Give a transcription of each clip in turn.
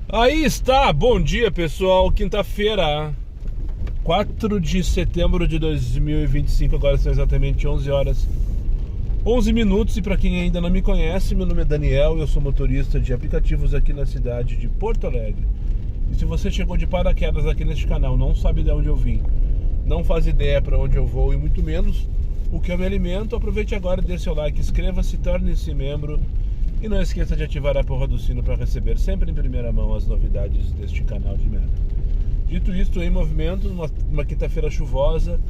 Aí está, bom dia pessoal, quinta-feira, 4 de setembro de 2025, agora são exatamente 11 horas 11 minutos e para quem ainda não me conhece, meu nome é Daniel, eu sou motorista de aplicativos aqui na cidade de Porto Alegre. E se você chegou de paraquedas aqui neste canal, não sabe de onde eu vim, não faz ideia para onde eu vou e muito menos o que eu me alimento, aproveite agora, dê seu like, inscreva-se, torne-se membro. E não esqueça de ativar a porra do sino para receber sempre em primeira mão as novidades deste canal de merda. Dito isto, em movimento, uma quinta-feira chuvosa,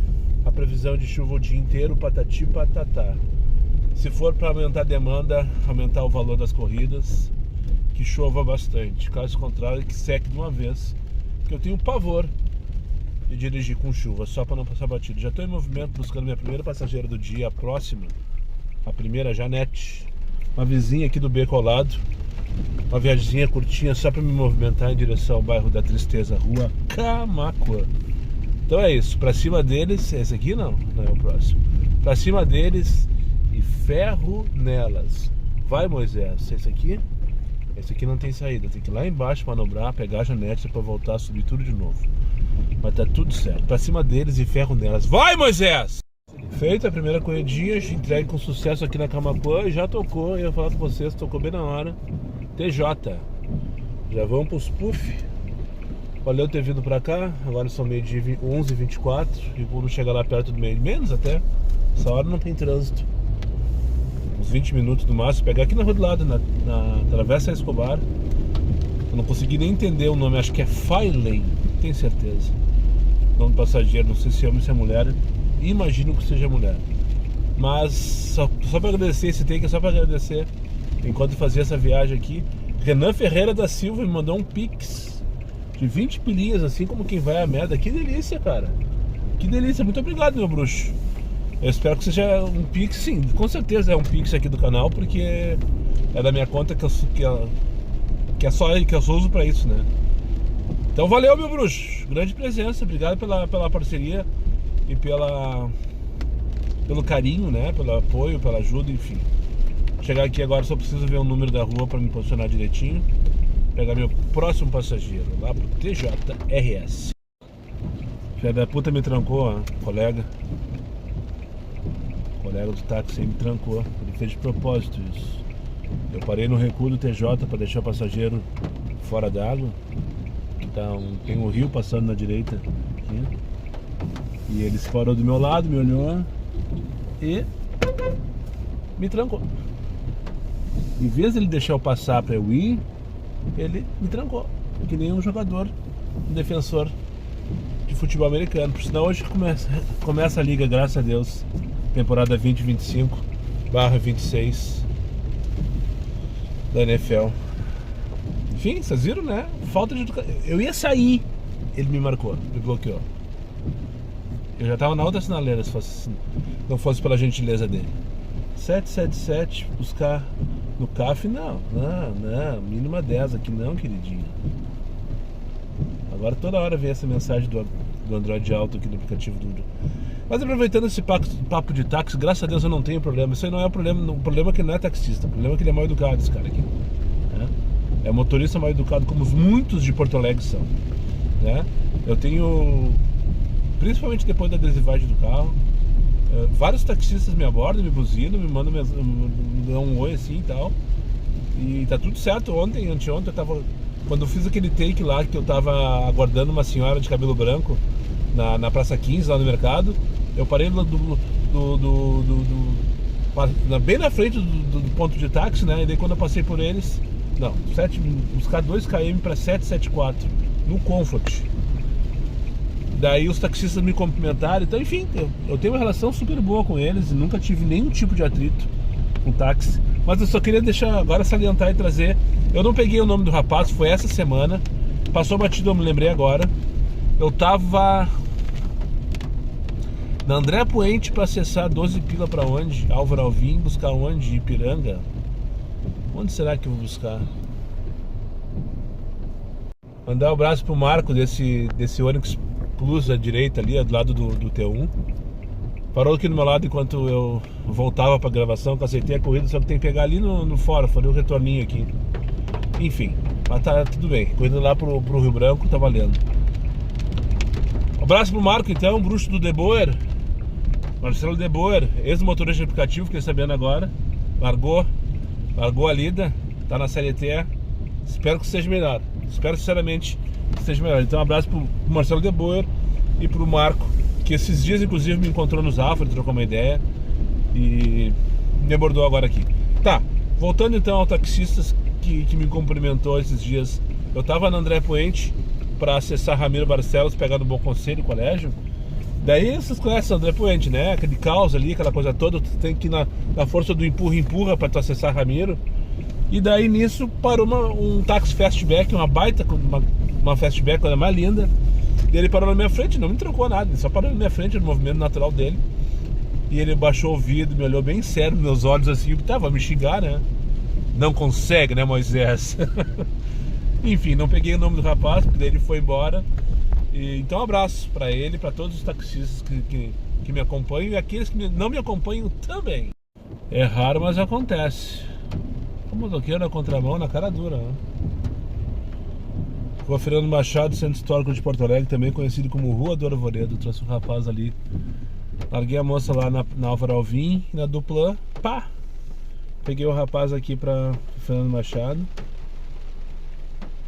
a previsão de chuva o dia inteiro, patati patatá. Se for para aumentar a demanda, aumentar o valor das corridas, que chova bastante. Caso contrário, que seque de uma vez, porque eu tenho pavor de dirigir com chuva, só para não passar batido. Já estou em movimento buscando minha primeira passageira do dia, a próxima, a primeira, Janete. Uma vizinha aqui do beco ao lado. Uma viagemzinha curtinha só para me movimentar em direção ao bairro da Tristeza, Rua Camaquã. Então é isso, pra cima deles. Esse aqui não é o próximo. Pra cima deles e ferro nelas. Vai, Moisés. Esse aqui não tem saída. Tem que ir lá embaixo manobrar, pegar a Janete para voltar a subir tudo de novo. Mas tá tudo certo. Pra cima deles e ferro nelas. Vai, Moisés! Feita a primeira corridinha, entregue com sucesso aqui na Camaquã e já tocou, eu ia falar com vocês, tocou bem na hora. TJ, já vamos pros puff. Valeu ter vindo pra cá, agora são meio-dia 11h24 e quando chegar lá perto do meio, menos até, essa hora não tem trânsito. Uns 20 minutos no máximo, pegar aqui na rua do lado, na Travessa Escobar. Eu não consegui nem entender o nome, acho que é Failey, não tenho certeza. O nome do passageiro, não sei se é homem ou se é mulher. Imagino que seja mulher. Mas só para agradecer esse take, é só para agradecer. Enquanto fazia essa viagem aqui, Renan Ferreira da Silva me mandou um pix de 20 pilinhas, assim como quem vai à merda. Que delícia, cara. Que delícia, muito obrigado, meu bruxo. Eu espero que seja um pix, sim, com certeza é um pix aqui do canal, porque é da minha conta que é só que eu só uso para isso, né? Então valeu, meu bruxo, grande presença, obrigado pela parceria e pelo carinho, né? Pelo apoio, pela ajuda, enfim. Chegar aqui agora só preciso ver o número da rua para me posicionar direitinho. Pegar meu próximo passageiro lá pro TJRS. Filha da puta me trancou, ó, colega do táxi aí me trancou. Ele fez de propósito isso. Eu parei no recuo do TJ para deixar o passageiro fora d'água. Então tem um rio passando na direita aqui. E ele se parou do meu lado, me olhou e me trancou. Em vez de ele deixar eu passar para eu ir, ele me trancou. Que nem um jogador, um defensor de futebol americano. Por sinal, hoje começa a liga, graças a Deus. Temporada 2025/26 da NFL. Enfim, vocês viram, né? Falta de educação. Eu ia sair, ele me marcou, me bloqueou. Eu já tava na outra sinaleira se não fosse pela gentileza dele. 777, buscar no CAF, não, mínima 10 aqui não, queridinho. Agora toda hora vem essa mensagem do Android Auto aqui no aplicativo do... Mas aproveitando esse papo de táxi, graças a Deus eu não tenho problema. Isso aí não é o problema, o problema é que ele não é taxista, o problema é que ele é mal educado, esse cara aqui, né? É motorista mal educado, como muitos de Porto Alegre são, né? Eu tenho... Principalmente depois da adesivagem do carro, vários taxistas me abordam, me buzinam, me dão um oi assim e tal. E tá tudo certo. Anteontem eu tava... Quando eu fiz aquele take lá, que eu tava aguardando uma senhora de cabelo branco na Praça 15, lá no mercado, eu parei bem na frente do ponto de táxi, né? E daí quando eu passei por eles, buscar 2 km para 774 no Comfort. Daí os taxistas me cumprimentaram. Então, enfim, eu tenho uma relação super boa com eles e nunca tive nenhum tipo de atrito com táxi. Mas eu só queria deixar agora, salientar e trazer. Eu não peguei o nome do rapaz, foi essa semana. Passou batido, eu me lembrei agora. Eu tava na André Puente para acessar 12 pila para onde? Álvaro Alvim, buscar onde? Ipiranga. Onde será que eu vou buscar? Mandar um abraço pro Marco desse Onix Plus à direita ali, do lado do T1. Parou aqui do meu lado enquanto eu voltava pra gravação, que eu aceitei a corrida, só que tem que pegar ali no fora, falei o retorninho aqui. Enfim, Mas tá tudo bem. Corrida lá pro Rio Branco, tá valendo. Um abraço pro Marco, então, bruxo do De Boer. Marcelo De Boer, ex-motorista de aplicativo, fiquei sabendo agora. Largou a lida, tá na CLT. Espero que seja melhor. Espero sinceramente que seja melhor. Então, um abraço pro Marcelo De Boer e pro Marco, que esses dias, inclusive, me encontrou no Zafra, trocou uma ideia e me abordou agora aqui. Tá, voltando então ao taxista que me cumprimentou esses dias. Eu tava na André Puente para acessar Ramiro Barcelos, pegar no Bom Conselho, colégio. Daí vocês conhecem o André Puente, né? Aquele caos ali, aquela coisa toda. Tu tem que ir na força do empurra para tu acessar Ramiro. E daí nisso parou um táxi fastback, uma baita, uma fastback, coisa mais linda. E ele parou na minha frente, não me trocou nada, ele só parou na minha frente, no movimento natural dele. E ele baixou o vidro, me olhou bem sério nos meus olhos assim, tá, vai me xingar, né? Não consegue, né, Moisés? Enfim, não peguei o nome do rapaz, porque daí ele foi embora. Então um abraço pra ele, pra todos os taxistas que me acompanham e aqueles que não me acompanham também. É raro, mas acontece. O motoqueiro na contramão, na cara dura, né? Rua Fernando Machado, Centro Histórico de Porto Alegre, também conhecido como Rua do Arvoredo. Trouxe um rapaz ali. Larguei a moça lá na Álvaro Alvim, na dupla, pá! Peguei o rapaz aqui pra Fernando Machado.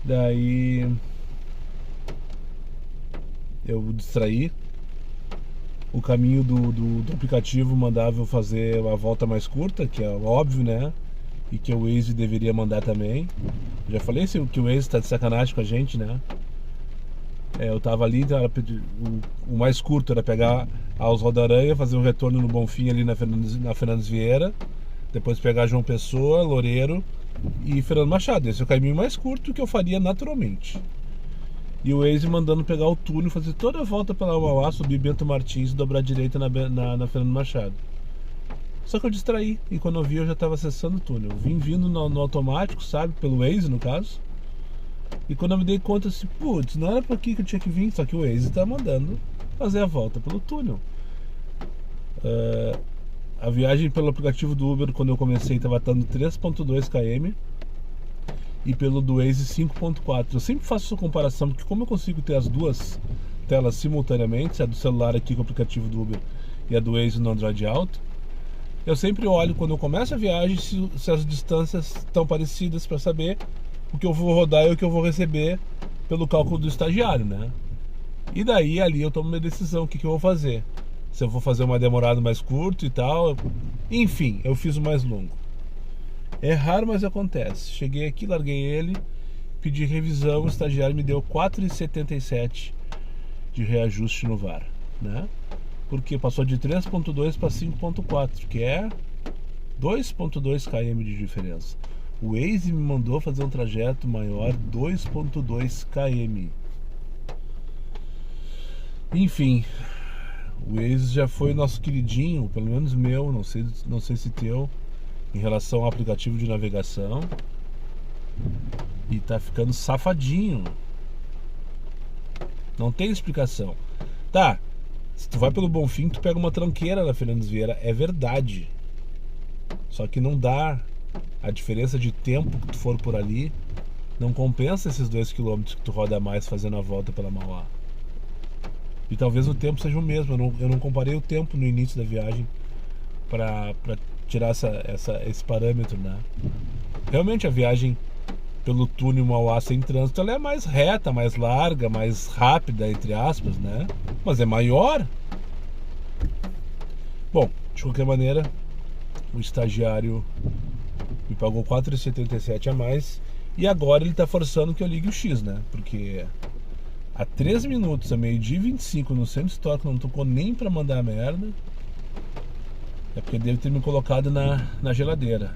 Daí eu distraí. O caminho do aplicativo mandava eu fazer uma volta mais curta, que é óbvio, né? E que o Waze deveria mandar também. Já falei que o Waze tá de sacanagem com a gente, né? Eu tava ali, então o mais curto era pegar a Oswaldo Aranha, fazer um retorno no Bonfim ali na Fernandes Vieira, depois pegar João Pessoa, Loureiro e Fernando Machado. Esse é o caminho mais curto que eu faria naturalmente. E o Waze mandando pegar o túnel, fazer toda a volta pela Mauá, subir Bento Martins e dobrar à direita na Fernando Machado. Só que eu distraí, e quando eu vi eu já estava acessando o túnel. Vim vindo no automático, sabe? Pelo Waze, no caso. E quando eu me dei conta, assim, putz, não era por aqui que eu tinha que vir, só que o Waze tá mandando fazer a volta pelo túnel. A viagem pelo aplicativo do Uber, quando eu comecei, estava dando 3.2 km e pelo do Waze 5.4. Eu sempre faço essa comparação, porque como eu consigo ter as duas telas simultaneamente, a do celular aqui com o aplicativo do Uber e a do Waze no Android Auto, eu sempre olho quando eu começo a viagem se as distâncias estão parecidas para saber o que eu vou rodar e o que eu vou receber pelo cálculo do estagiário, né? E daí ali eu tomo minha decisão, o que eu vou fazer. Se eu vou fazer uma demorada mais curta e tal. Enfim, eu fiz o mais longo. É raro, mas acontece. Cheguei aqui, larguei ele, pedi revisão, o estagiário me deu 4,77 de reajuste no VAR, né? Porque passou de 3.2 para 5.4, que é 2.2 km de diferença. O Waze me mandou fazer um trajeto maior, 2.2 km. Enfim, o Waze já foi nosso queridinho, pelo menos meu, não sei se teu, em relação ao aplicativo de navegação. E tá ficando safadinho. Não tem explicação. Tá, se tu vai pelo Bonfim, tu pega uma tranqueira na Fernandes Vieira, é verdade. Só que não dá. A diferença de tempo que tu for por ali não compensa esses 2 km que tu roda mais fazendo a volta pela Mauá. E talvez o tempo seja o mesmo. Eu não comparei o tempo no início da viagem para tirar esse parâmetro, né? Realmente a viagem pelo túnel Mauá sem trânsito, ela é mais reta, mais larga, mais rápida, entre aspas, né? Mas é maior. Bom, de qualquer maneira, o estagiário me pagou 4,77 a mais. E agora ele tá forçando que eu ligue o X, né? Porque há 3 minutos, a 12h25 no centro histórico, não tocou nem pra mandar a merda. É porque deve ter me colocado na geladeira.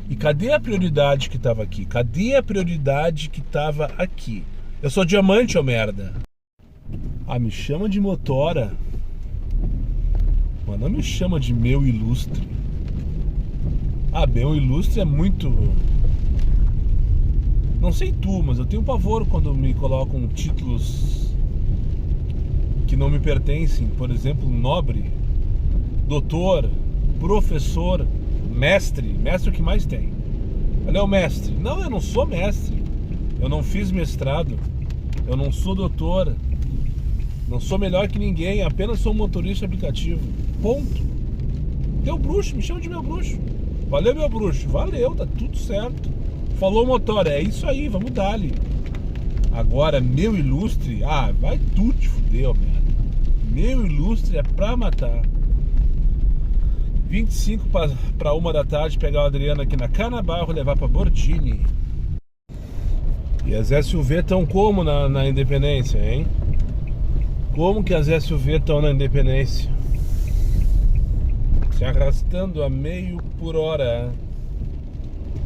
E cadê a prioridade que tava aqui? Cadê a prioridade que tava aqui? Eu sou diamante, ô merda. Ah, me chama de motora. Mas não me chama de meu ilustre. Ah, meu ilustre é muito... Não sei tu, mas eu tenho pavor quando me colocam títulos que não me pertencem. Por exemplo, nobre, doutor, professor, mestre. Mestre é o que mais tem. Olha, é o mestre. Não, eu não sou mestre. Eu não fiz mestrado, eu não sou doutor, não sou melhor que ninguém, apenas sou um motorista aplicativo. Ponto. Teu bruxo, me chama de meu bruxo. Valeu, meu bruxo. Valeu, tá tudo certo. Falou motor, é isso aí, vamos dar-lhe. Agora, meu ilustre, vai tu te fudeu, merda. Meu ilustre é pra matar. 25 para 1 da tarde, pegar o Adriano aqui na Canabarro, levar pra Bordini. E as SUV estão como na Independência, hein? Como que as SUV estão na Independência? Se arrastando a meio por hora.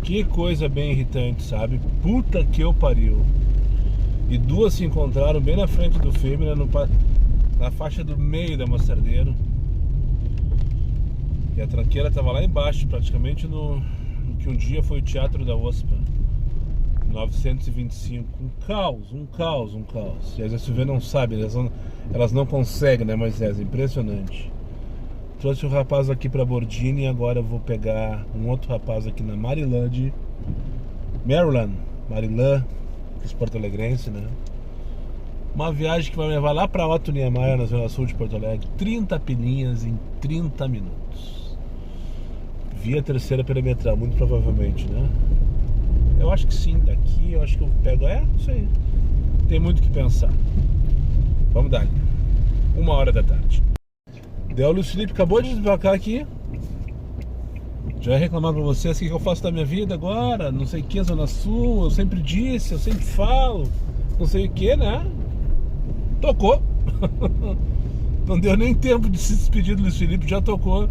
Que coisa bem irritante, sabe? Puta que eu pariu. E duas se encontraram bem na frente do Fêmea, na faixa do meio da Mostardeiro. E a tranqueira tava lá embaixo, praticamente no que um dia foi o Teatro da OSPA. 925. Um caos. E as SUV não sabem, elas não conseguem, né, Moisés? Impressionante. Trouxe o rapaz aqui pra Bordini e agora eu vou pegar um outro rapaz aqui na Maryland, Porto Alegrense, né? Uma viagem que vai me levar lá pra Otto Niemeyer, na zona sul de Porto Alegre. 30 pilinhas em 30 minutos. Via terceira perimetral, muito provavelmente, né? Eu acho que sim, daqui eu acho que eu pego. Isso aí. Tem muito o que pensar. Vamos dar. 1h da tarde. Deu, Luiz Felipe acabou de deslocar aqui. Já ia reclamar pra vocês o que eu faço da minha vida agora. Não sei o que, Zona Sul. Eu sempre disse, eu sempre falo. Não sei o que, né? Tocou. Não deu nem tempo de se despedir do Luiz Felipe, já tocou.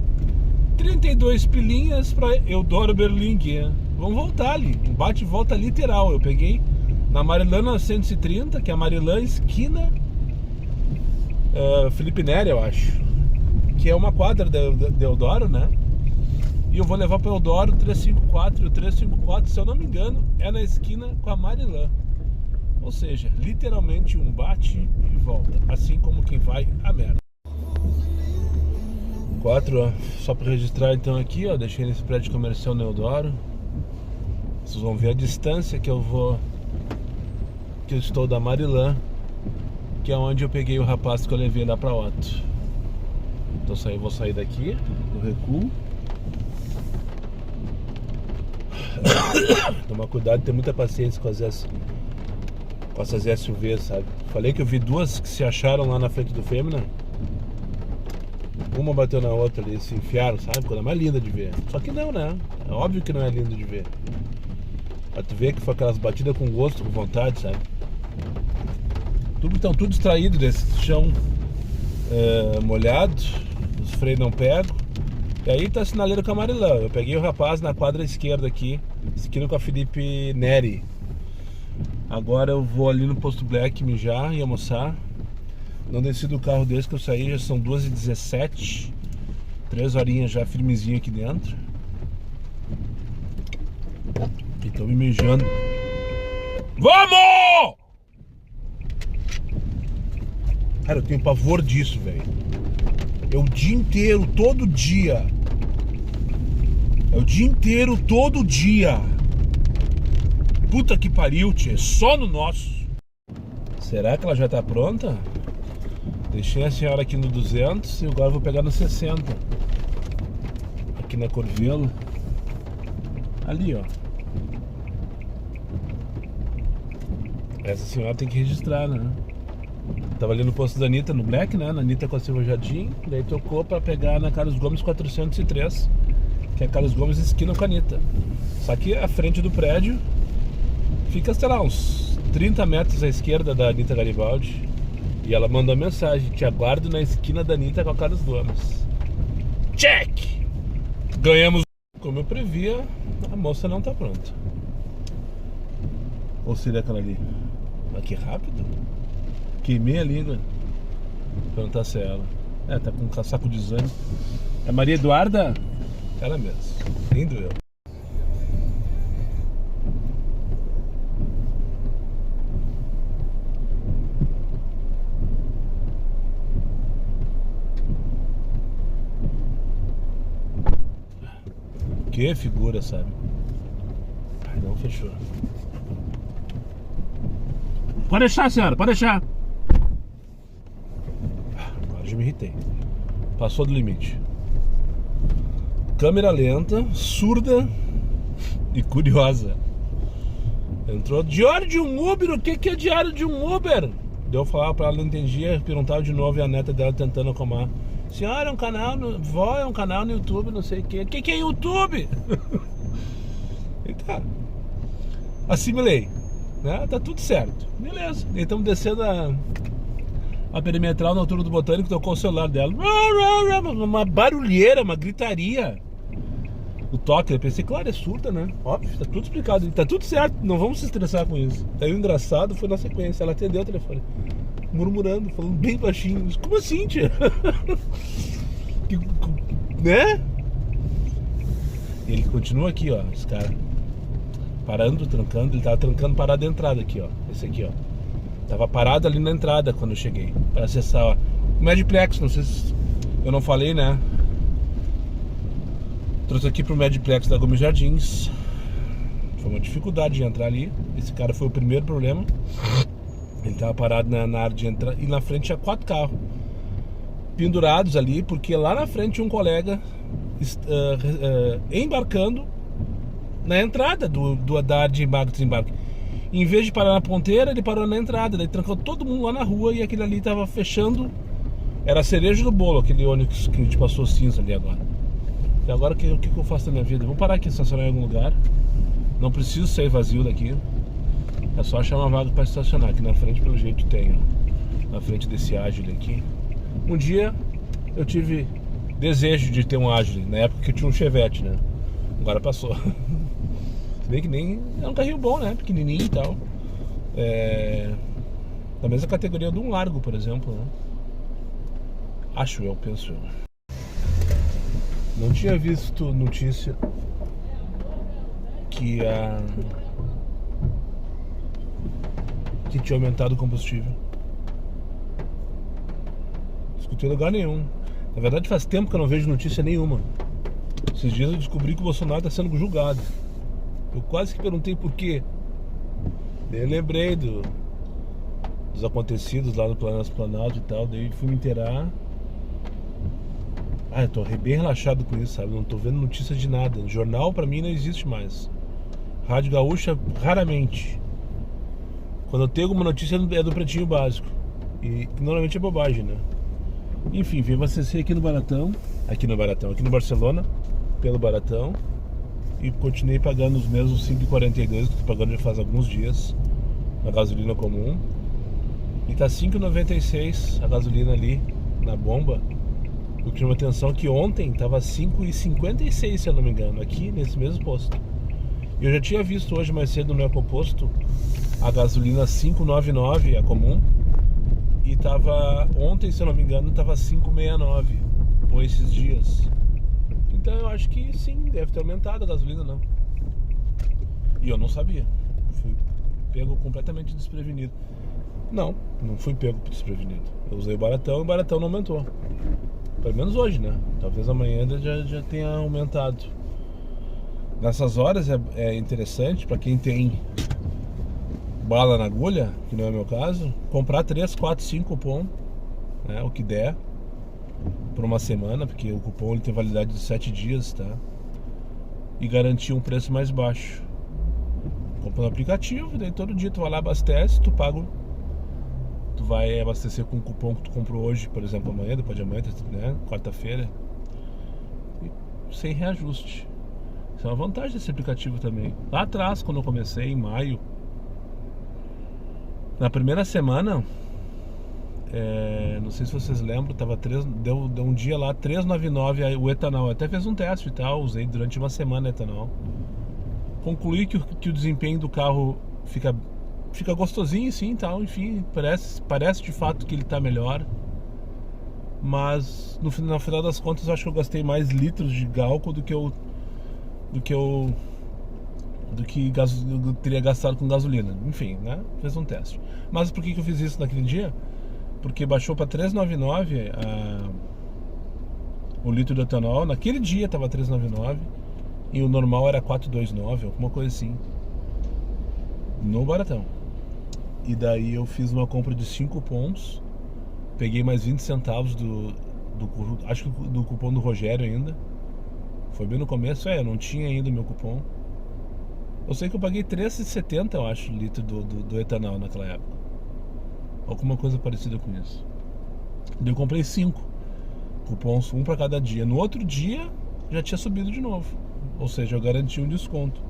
32 pilinhas pra Eudoro Berling. Vamos voltar ali, um bate e volta literal. Eu peguei na Marilã 930, que é a Marilã esquina Felipe Neri, eu acho, que é uma quadra de Eudoro, né? E eu vou levar para Eudoro 354. E o 354, se eu não me engano, é na esquina com a Marilã. Ou seja, literalmente um bate e volta, assim como quem vai a merda. 4, só para registrar então aqui, deixei nesse prédio comercial no Eudoro. Vocês vão ver a distância que eu estou da Marilã, que é onde eu peguei o rapaz que eu levei lá pra Otto. Então vou sair daqui, do recuo. Tomar cuidado e ter muita paciência com essas SUVs, sabe? Falei que eu vi duas que se acharam lá na frente do Fêmea. Uma bateu na outra ali, se enfiaram, sabe? Coisa mais linda de ver. Só que não, né? É óbvio que não é lindo de ver. Pra tu ver que foi aquelas batidas com gosto, com vontade, sabe? Estão tudo distraído desse chão molhado, os freios não pegam. E aí tá sinaleiro com a Marilã. Eu peguei o rapaz na quadra esquerda aqui, esquina com a Felipe Neri. Agora eu vou ali no posto Black mijar e almoçar. Não desci do carro desde que eu saí, já são 2h17. 3 horinhas já firmezinho aqui dentro. E tô me mijando. Vamos! Cara, eu tenho pavor disso, velho. É o dia inteiro, todo dia. É o dia inteiro, todo dia. Puta que pariu, tchê. Só no nosso. Será que ela já tá pronta? Deixei a senhora aqui no 200 e agora vou pegar no 60. Aqui na Corvelo. Ali, ó. Essa senhora tem que registrar, né? Tava ali no posto da Anitta, no Black, né? Na Anitta com a Silva Jardim. Daí tocou pra pegar na Carlos Gomes 403, que é Carlos Gomes esquina com a Anitta. Só que a frente do prédio fica, sei lá, uns 30 metros à esquerda da Anitta Garibaldi. E ela mandou mensagem: te aguardo na esquina da Anitta com a Carlos Gomes. Check! Ganhamos. Como eu previa, a moça não tá pronta. Ou seria aquela ali? Mas que rápido. Queimei a língua. Perguntar se é ela. Tá com um casaco de exame. É Maria Eduarda? Ela mesmo. Nem doeu. Que figura, sabe? Ai, não fechou. Pode deixar, senhora, pode deixar. Agora já me irritei. Passou do limite. Câmera lenta, surda e curiosa. Entrou diário de um Uber. O que é diário de um Uber? Deu falar pra ela, não entendia, perguntava de novo e a neta dela tentando acalmar. Senhora, é um canal, vó, é um canal no YouTube, não sei o que. O que é YouTube? E tá. Assimilei, né? Tá tudo certo. Beleza. E estamos descendo a perimetral na altura do Botânico, tocou o celular dela. Uma barulheira, uma gritaria. O toque, eu pensei, claro, é surda, né? Óbvio, tá tudo explicado. Tá tudo certo, não vamos se estressar com isso. Daí o engraçado foi na sequência. Ela atendeu o telefone, murmurando, falando bem baixinho. Como assim, tia? Né? E ele continua aqui, ó, esse cara. Parando, trancando. Ele tava trancando parado da entrada aqui, ó. Esse aqui, ó. Tava parado ali na entrada quando eu cheguei, para acessar, ó, o Mediplex. Não sei se eu não falei, né? Trouxe aqui pro Mediplex da Gomes Jardins. Foi uma dificuldade de entrar ali. Esse cara foi o primeiro problema. Ele tava parado na área de entrar. E na frente tinha 4 carros pendurados ali, porque lá na frente tinha um colega embarcando na entrada da área de embarque e desembarque. Em vez de parar na ponteira, ele parou na entrada. Daí trancou todo mundo lá na rua e aquele ali tava fechando. Era a cereja do bolo, aquele ônibus que a gente passou cinza ali agora. E agora o que eu faço da minha vida? Eu vou parar aqui, estacionar em algum lugar. Não preciso sair vazio daqui. É só achar uma vaga para estacionar. Aqui na frente, pelo jeito, tem, ó. Na frente desse Agile aqui. Um dia eu tive desejo de ter um Agile. Na época que eu tinha um Chevette, né? Agora passou. Se bem que nem... É um carrinho bom, né? Pequenininho e tal. Da mesma categoria de um Largo, por exemplo, né? Penso eu. Não tinha visto notícia que tinha aumentado o combustível. Não escutei em lugar nenhum. Na verdade faz tempo que eu não vejo notícia nenhuma. Esses dias eu descobri que o Bolsonaro está sendo julgado. Eu quase que perguntei por quê. Daí eu lembrei dos acontecidos lá no Planalto e tal. Daí fui me inteirar. Eu tô bem relaxado com isso, sabe? Não tô vendo notícia de nada. Jornal pra mim não existe mais. Rádio Gaúcha, raramente. Quando eu tenho alguma notícia é do Pretinho Básico. E normalmente é bobagem, né? Enfim, vim abastecer aqui no Baratão, aqui no Barcelona, pelo Baratão. E continuei pagando os mesmos 5,42 que tô pagando já faz alguns dias na gasolina comum. E tá 5,96 a gasolina ali na bomba. O que chama atenção é que ontem tava 5,56, se eu não me engano, aqui nesse mesmo posto. Eu já tinha visto hoje mais cedo no Ecoposto a gasolina 5,99, a comum. E tava ontem, se eu não me engano, tava 5,69 ou esses dias. Então eu acho que sim, deve ter aumentado a gasolina, não. E eu não sabia. Fui pego completamente desprevenido. Não fui pego desprevenido. Eu usei o Baratão e o Baratão não aumentou. Pelo menos hoje, né? Talvez amanhã ainda já tenha aumentado. Nessas horas é interessante para quem tem bala na agulha, que não é o meu caso, comprar 3, 4, 5 cupom, né? O que der, por uma semana, porque o cupom ele tem validade de 7 dias, tá? E garantir um preço mais baixo. Compra no aplicativo, daí todo dia tu vai lá, abastece, tu vai abastecer com o cupom que tu comprou hoje, por exemplo, amanhã, depois de amanhã, né? Quarta-feira. E sem reajuste. Isso é uma vantagem desse aplicativo também. Lá atrás, quando eu comecei, em maio, na primeira semana, não sei se vocês lembram, deu um dia lá 3,99 o etanol. Eu até fiz um teste e tal, usei durante uma semana etanol. Concluí que o desempenho do carro fica gostosinho sim, tal, enfim, parece de fato que ele tá melhor. Mas no final das contas eu acho que eu gastei mais litros de álcool do que eu teria gastado com gasolina. Enfim, né? Fez um teste. Mas por que eu fiz isso naquele dia? Porque baixou para 3,99 o litro de etanol. Naquele dia tava 3,99 e o normal era 4,29, alguma coisa assim. No Baratão. E daí eu fiz uma compra de 5 cupons. Peguei mais 20 centavos acho que do cupom do Rogério ainda. Foi bem no começo, eu não tinha ainda o meu cupom. Eu sei que eu paguei R$3,70, eu acho, litro do etanol naquela época. Alguma coisa parecida com isso. Daí eu comprei 5 cupons, um para cada dia. No outro dia já tinha subido de novo. Ou seja, eu garanti um desconto.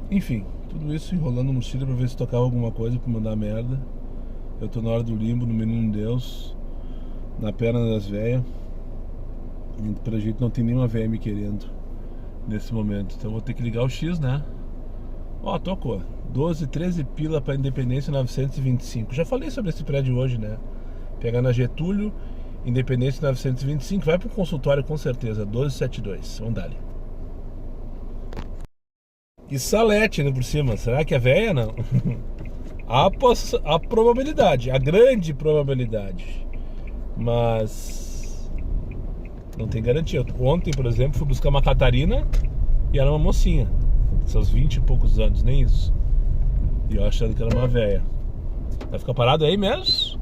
Enfim, tudo isso enrolando no Chile pra ver se tocava alguma coisa pra mandar merda. Eu tô na hora do limbo, no menino Deus, na perna das velhas. Pelo jeito não tem nenhuma velha me querendo nesse momento. Então eu vou ter que ligar o X, né? Ó, tocou 12, 13 pila pra Independência 925. Já falei sobre esse prédio hoje, né? Pegar na Getúlio, Independência 925. Vai pro consultório com certeza, 1272. Vamos dar ali. E Salete, né, por cima. Será que é velha? Não. A probabilidade, a grande probabilidade. Mas não tem garantia. Ontem, por exemplo, fui buscar uma Catarina e era uma mocinha, seus 20 e poucos anos, nem isso. E eu achando que era uma velha. Vai ficar parado aí mesmo?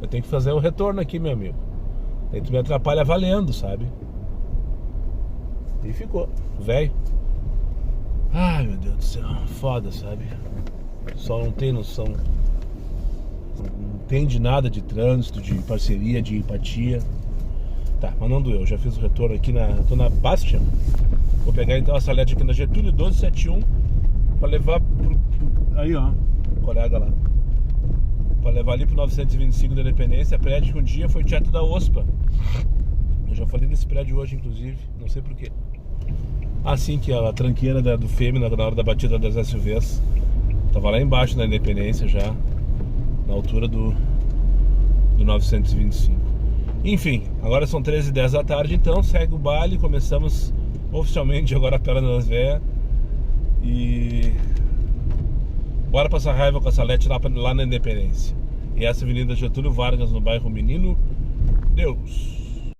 Eu tenho que fazer o retorno aqui, meu amigo. Aí tu me atrapalha valendo, sabe? E ficou, velho. Ai, meu Deus do céu, foda, sabe? Só não tem noção. Não entende nada de trânsito, de parceria, de empatia. Tá, mas não doeu, já fiz o retorno aqui tô na Bastia. Vou pegar então a Salete aqui na Getúlio 1271 pra levar aí, ó, colega lá. Pra levar ali pro 925 da Independência, prédio que um dia foi teto da OSPA. Eu já falei desse prédio hoje, inclusive, não sei porquê. Assim que a tranqueira do Fêmea na hora da batida das SUVs tava lá embaixo na Independência já, na altura do 925. Enfim, agora são 13h10 da tarde, então segue o baile, começamos oficialmente agora a Perna das Véias. E bora passar raiva com a Salete lá na Independência. E essa Avenida Getúlio Vargas, no bairro Menino Deus.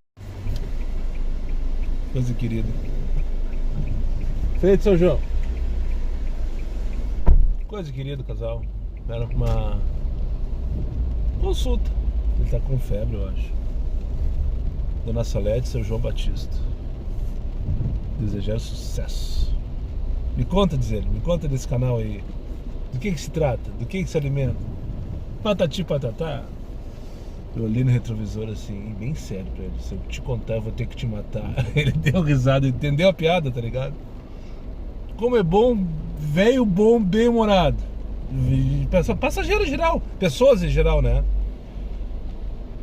Coisa querida. Feito, seu João. Coisa querida, casal. Era uma consulta. Ele tá com febre, eu acho. Dona Salete, seu João Batista. Desejar sucesso. Me conta, diz ele, me conta desse canal aí. Do que se trata? Do que se alimenta? Patati patatá. Eu olhei no retrovisor assim, bem sério pra ele. Se eu te contar, eu vou ter que te matar. Ele deu risada, entendeu a piada, tá ligado? Como é bom, velho bom, bem-humorado. Passageiro em geral, pessoas em geral, né?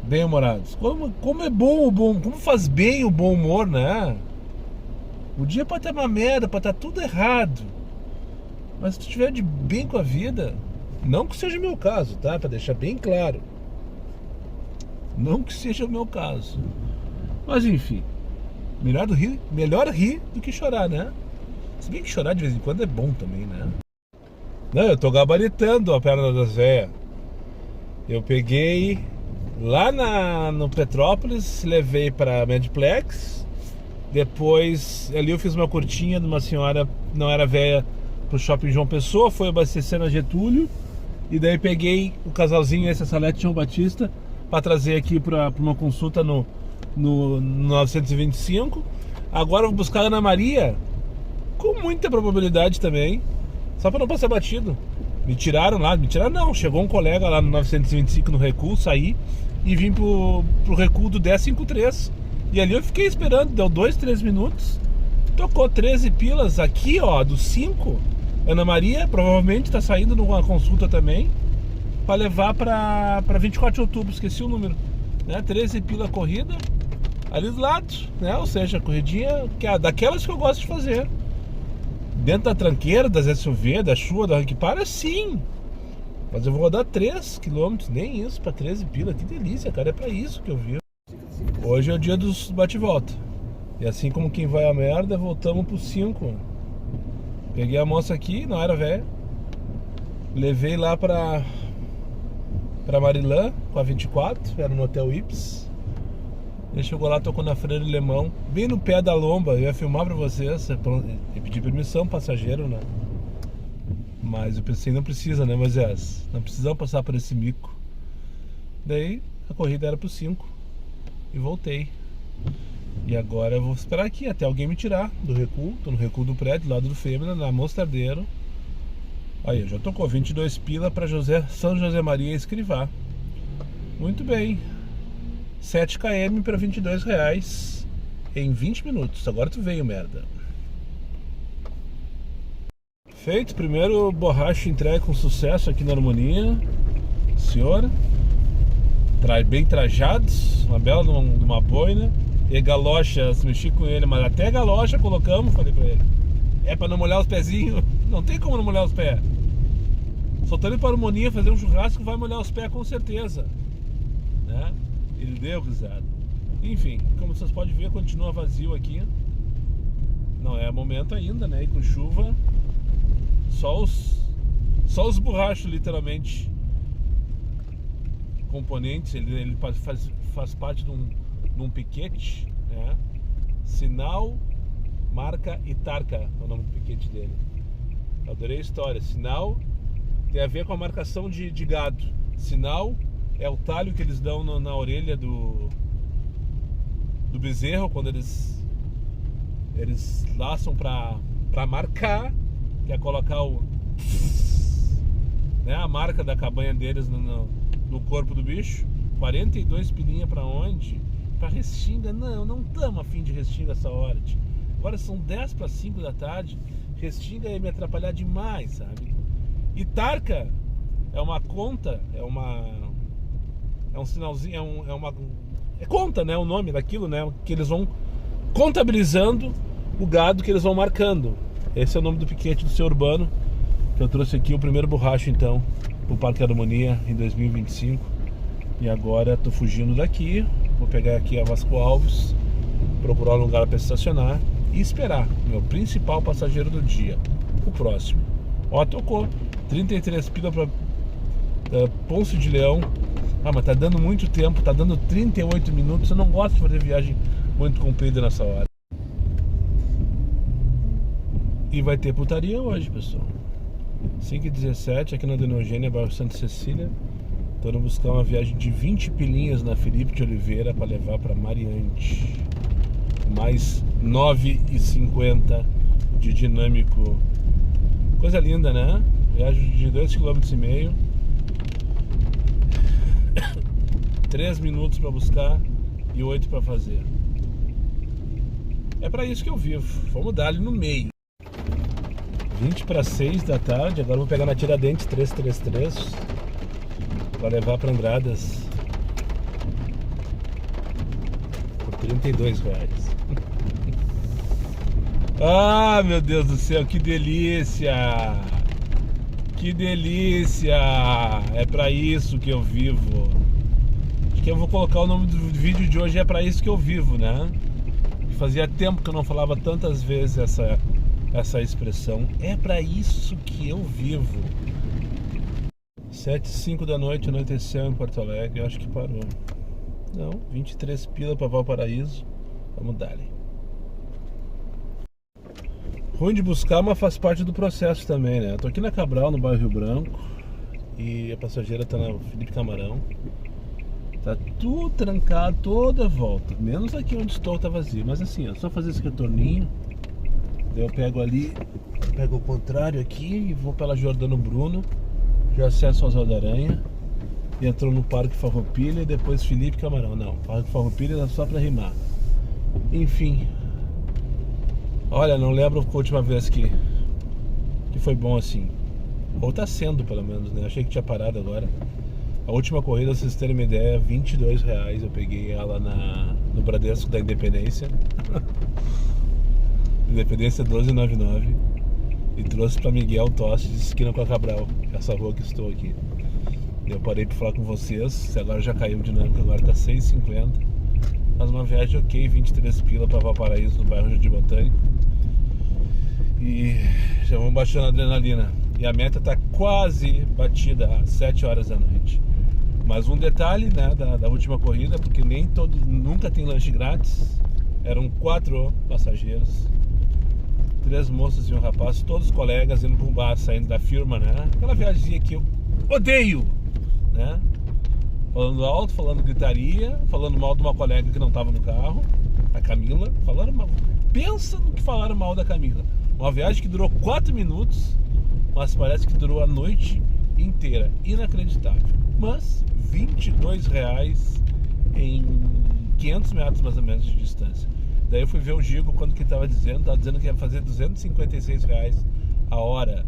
Bem-humorados. Como é bom o bom, como faz bem o bom humor, né? O dia pode estar uma merda, pode estar tudo errado. Mas se tu estiver de bem com a vida, não que seja o meu caso, tá? Pra deixar bem claro. Não que seja o meu caso. Mas enfim, melhor rir do que chorar, né? Se bem que chorar de vez em quando é bom também, né? Não, eu tô gabaritando a Perna das Véias. Eu peguei lá no Petrópolis, levei pra Medplex. Depois, ali eu fiz uma curtinha de uma senhora, não era velha, pro Shopping João Pessoa. Foi abastecer na Getúlio. E daí peguei o casalzinho, esse Salete João Batista, pra trazer aqui pra uma consulta no 925. Agora eu vou buscar a Ana Maria, com muita probabilidade também, só pra não passar batido. Me tiraram não, chegou um colega lá no 925 no recuo, saí e vim pro recuo do 1053. E ali eu fiquei esperando, deu 2, 3 minutos, tocou 13 pilas aqui, ó, dos 5. Ana Maria provavelmente tá saindo numa consulta também, pra levar pra 24 de outubro, esqueci o número, né? 13 pila corrida, ali do lado, né? Ou seja, corridinha daquelas que eu gosto de fazer. Dentro da tranqueira, das SUV, da chuva, da que para, sim. Mas eu vou rodar 3 km, nem isso, pra 13 pila. Que delícia, cara, é pra isso que eu vi. Hoje é o dia dos bate-volta. E assim como quem vai a merda, voltamos pro 5. Peguei a moça aqui, não era velha. Levei lá pra Marilã, com a 24, era no Hotel Ips. Ele chegou lá, tocou na Freire Lemão, bem no pé da lomba. Eu ia filmar pra vocês, eu pedi permissão, passageiro, né? Mas eu pensei, não precisa, né, Moisés? Não precisamos passar por esse mico. Daí a corrida era pro 5 e voltei. E agora eu vou esperar aqui até alguém me tirar do recuo. Tô no recuo do prédio, do lado do Fêmea, na Mostardeiro. Aí, eu já tocou 22 pila para São José Maria Escrivá. Muito bem. 7 km para R$22 em 20 minutos. Agora tu veio, merda. Feito, primeiro borracha entregue com sucesso aqui na Harmonia. Senhor. Bem trajados, uma bela de uma boina. E galochas, mexi com ele, mas até galocha colocamos, falei pra ele. É pra não molhar os pezinhos. Não tem como não molhar os pés. Soltando para a Harmonia fazer um churrasco, vai molhar os pés com certeza, né? Ele deu risada. Enfim, como vocês podem ver, continua vazio aqui. Não é momento ainda, né? E com chuva, só os borrachos, literalmente, componentes. Ele faz parte de um piquete, né? Sinal, marca e Tarca é o nome do piquete dele. Adorei a história. Sinal tem a ver com a marcação de gado. Sinal é o talho que eles dão na orelha do bezerro quando eles laçam pra marcar, que é colocar né, a marca da cabanha deles no corpo do bicho. 42 pilinha pra onde? Pra Restinga. Não estamos a fim de Restinga essa hora, tio. Agora são 10 para 5 da tarde. Restinga ia me atrapalhar demais, sabe? E Tarca é uma conta, é um sinalzinho, é conta, né? O nome daquilo, né? Que eles vão contabilizando o gado que eles vão marcando. Esse é o nome do piquete do seu Urbano, que eu trouxe aqui, o primeiro borracho então pro Parque Harmonia em 2025. E agora tô fugindo daqui, vou pegar aqui a Vasco Alves, procurar um lugar para estacionar e esperar meu principal passageiro do dia, o próximo. Ó, tocou 33 pila para Ponce de Leão. Ah, mas tá dando muito tempo, tá dando 38 minutos. Eu não gosto de fazer viagem muito comprida nessa hora. E vai ter putaria hoje, pessoal. 5h17 aqui na Dona Eugênia, bairro Santa Cecília. Tô indo buscar uma viagem de 20 pilinhas na Felipe de Oliveira para levar para Mariante. Mais 9,50 de dinâmico. Coisa linda, né? Viagem de 2,5 km. 3 minutos para buscar e 8 para fazer. É para isso que eu vivo. Vamos dar ali no meio. 20 para 6 da tarde. Agora eu vou pegar na Tiradentes 333 para levar para Andradas por R$32. Ah, meu Deus do céu, que delícia! Que delícia! É pra isso que eu vivo. Acho que eu vou colocar o nome do vídeo de hoje, é pra isso que eu vivo, né? Fazia tempo que eu não falava tantas vezes essa expressão. É pra isso que eu vivo. 7h05 da noite, anoiteceu em Porto Alegre. Eu acho que parou. Não, 23 pila pra Valparaíso. Vamos dar ali. Ruim de buscar, mas faz parte do processo também, né? Eu tô aqui na Cabral, no bairro Rio Branco, e a passageira tá na Felipe Camarão. Tá tudo trancado, toda a volta. Menos aqui onde estou, tá vazio. Mas assim, ó, só fazer esse retorninho. Daí eu pego ali, pego o contrário aqui e vou pela Jordano Bruno. Já acesso às Roda-Aranha. E entrou no Parque Farroupilha e depois Felipe Camarão. Não, Parque Farroupilha é só pra rimar. Enfim. Olha, não lembro a última vez que foi bom assim. Ou tá sendo, pelo menos, né? Achei que tinha parado agora. A última corrida, pra vocês terem uma ideia, R$22. Eu peguei ela no Bradesco da Independência. Independência 1299. E trouxe pra Miguel Tostes, de esquina com a Cabral, essa rua que estou aqui. Eu parei pra falar com vocês. Agora já caiu o dinâmico, agora tá 6,50. Mas uma viagem ok, 23 pila pra Valparaíso, no bairro Jardim Botânico. E já vamos baixando a adrenalina. E a meta tá quase batida às 7 horas da noite. Mas um detalhe, né, da última corrida, porque nunca tem lanche grátis. Eram 4 passageiros. 3 moças e um rapaz, todos colegas, indo para um bar, saindo da firma, né? Aquela viagemzinha que eu odeio, né? Falando alto, falando gritaria, falando mal de uma colega que não estava no carro, a Camila, falando mal. Pensa no que falaram mal da Camila. Uma viagem que durou 4 minutos, mas parece que durou a noite inteira. Inacreditável. Mas R$22 em 500 metros mais ou menos de distância. Daí eu fui ver o Gigo quando que estava dizendo que ia fazer R$256 a hora.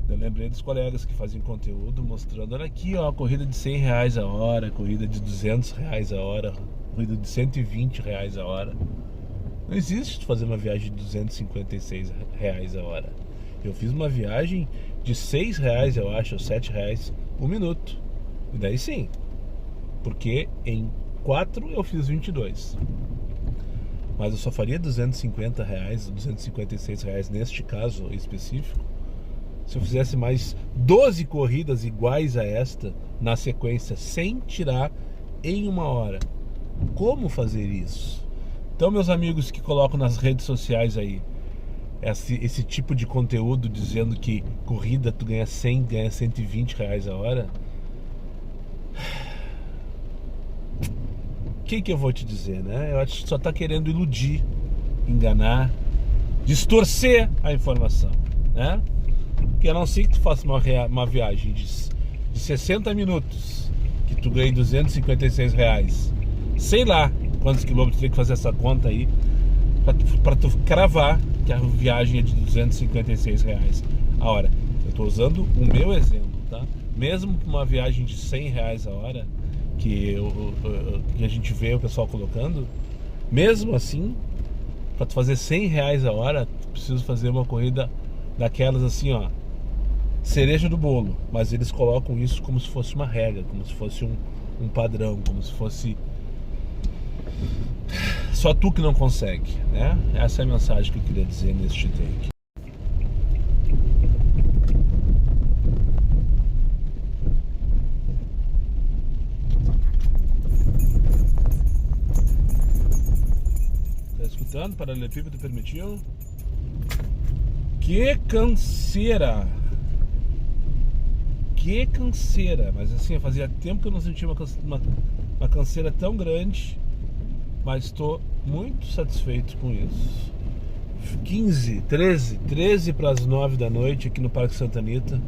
Eu lembrei dos colegas que faziam conteúdo mostrando, olha aqui, ó, corrida de R$100 a hora, corrida de R$200 a hora, corrida de R$120 a hora. Não existe fazer uma viagem de R$256 a hora. Eu fiz uma viagem de R$6, eu acho, ou R$7 por minuto. E daí sim, porque em 4 eu fiz 22. Mas eu só faria R$250, R$256 neste caso específico se eu fizesse mais 12 corridas iguais a esta na sequência, sem tirar em 1 hora. Como fazer isso? Então, meus amigos que colocam nas redes sociais aí esse tipo de conteúdo dizendo que corrida tu ganha 100, ganha R$120 a hora, o que eu vou te dizer, né? Eu acho que só tá querendo iludir, enganar, distorcer a informação, né? Porque a não ser que tu faça uma viagem de 60 minutos, que tu ganhe R$256, sei lá quantos quilômetros tu tem que fazer essa conta aí, pra tu cravar que a viagem é de R$256 a hora. Eu tô usando o meu exemplo, tá? Mesmo uma viagem de R$100 a hora, que a gente vê o pessoal colocando, mesmo assim, para tu fazer R$100 a hora, tu precisa fazer uma corrida daquelas assim, ó, cereja do bolo, mas eles colocam isso como se fosse uma regra, como se fosse um padrão, como se fosse só tu que não consegue, né? Essa é a mensagem que eu queria dizer neste take. Tá escutando? Paralelepípedo permitiu? Que canseira! Que canseira! Mas assim, fazia tempo que eu não sentia uma canseira tão grande, mas estou muito satisfeito com isso. 13 para as 9 da noite aqui no Parque Santa Anita.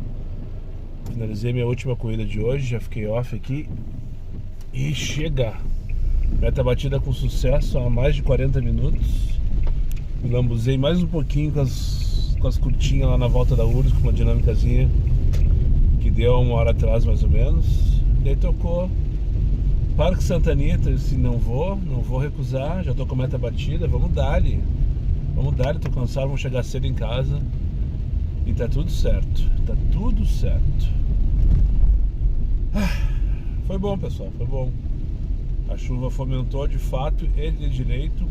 Finalizei minha última corrida de hoje, já fiquei off aqui. E chega! Meta batida com sucesso há mais de 40 minutos. Me lambuzei mais um pouquinho com as curtinhas lá na volta da URSS, com uma dinâmicazinha que deu 1 hora atrás mais ou menos. Daí tocou Parque Santa Anita, eu disse, não vou recusar, já tô com a meta batida, vamos dar-lhe, tô cansado, vamos chegar cedo em casa e tá tudo certo, Foi bom, pessoal, foi bom. A chuva fomentou de fato e de direito,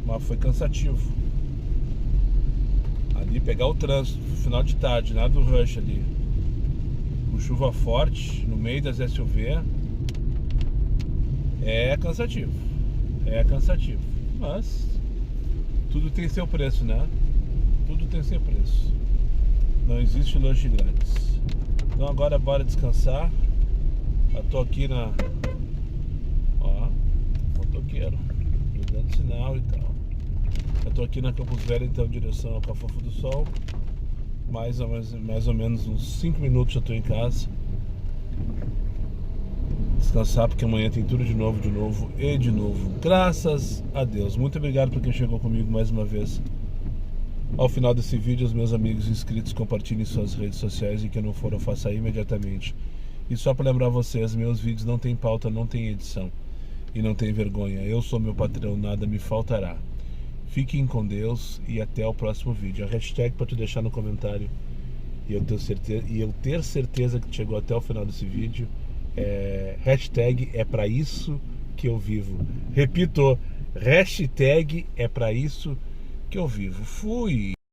mas foi cansativo. Ali pegar o trânsito, final de tarde, nada do rush ali, com chuva forte, no meio das SUV, é cansativo, mas tudo tem seu preço, né? Tudo tem seu preço. Não existe lanche grátis. Então agora bora descansar. Eu tô aqui na... Ó, motoqueiro, me dando sinal e tal. Eu tô aqui na Campos Velho, então, em direção ao Cafofo do Sol. Mais ou menos uns 5 minutos já tô em casa. Descansar, porque amanhã tem tudo de novo. Graças a Deus. Muito obrigado por quem chegou comigo mais uma vez. Ao final desse vídeo, os meus amigos inscritos compartilhem suas redes sociais, e quem não for, eu faça imediatamente. E só para lembrar vocês, meus vídeos não tem pauta, não tem edição e não tem vergonha. Eu sou meu patrão, nada me faltará. Fiquem com Deus e até o próximo vídeo. A hashtag para tu deixar no comentário e eu ter certeza que chegou até o final desse vídeo hashtag é para isso que eu vivo. Repito, hashtag é para isso que eu vivo. Fui!